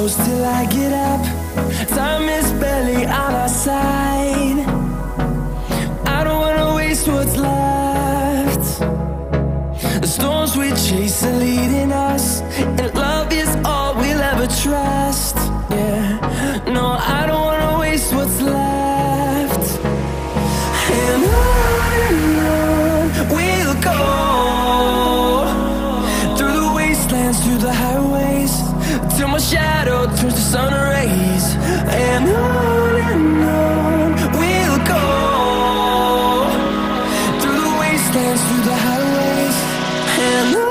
close till I get up. Time is barely on our side. I don't wanna waste what's left. The storms we chase are leading us, and love is all we'll ever trust. Yeah, no, I don't wanna waste what's left. And on we'll go, through the wastelands, through the highways, till my shadow turns to sun rays. And on we'll go, through the wastelands, through the highways, and on.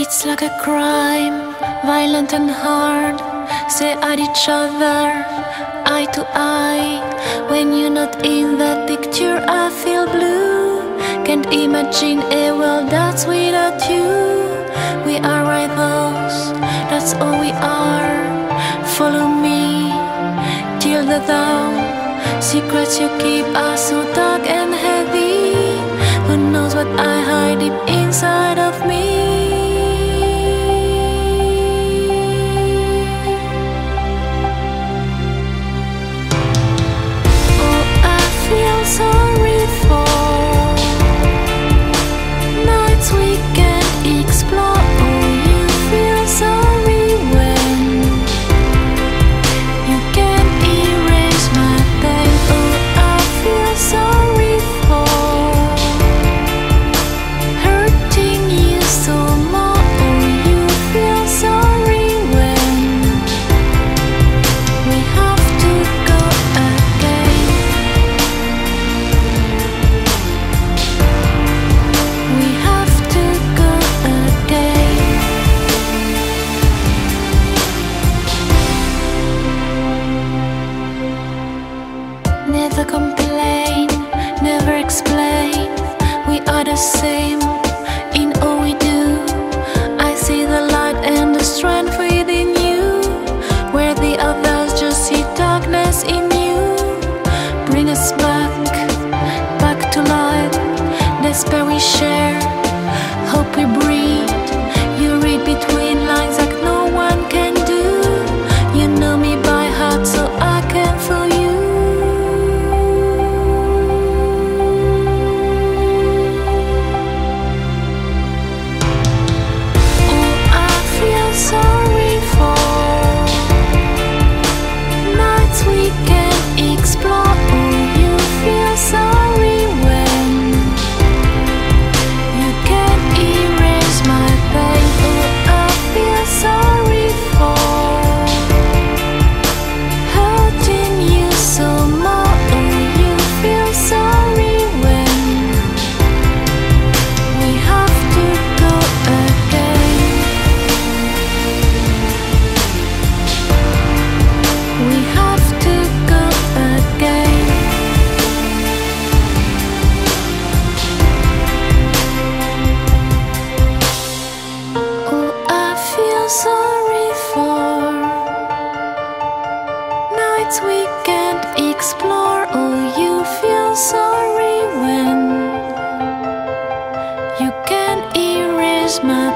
It's like a crime, violent and hard. Stare at each other, eye to eye. When you're not in that picture, I feel blue. Can't imagine a world that's without you. We are rivals, that's all we are. Follow me till the dawn. Secrets you keep are so dark and heavy. Who knows what I hide deep inside of me? Sorry for nights we can't explore. Oh, you feel sorry when you can't erase my pain. Oh, I feel sorry for hurting you so never complain, never explain. We are the same in all we do. I see the light and the strength within you, where the others just see darkness in you. Bring us back to life. Despair we share, hope we breathe. You read between lines like no one can do. You know me by heart, so I can feel you. Oh, I feel sorry for nights we can't explore. Oh, you feel sorry when you can't erase my pain. Oh, I feel sorry for hurting you so more. Oh, you feel sorry when we have to go again. We have to go again. Oh, I feel sorry for nights we can't explore. Oh, you feel sorry when you can't erase my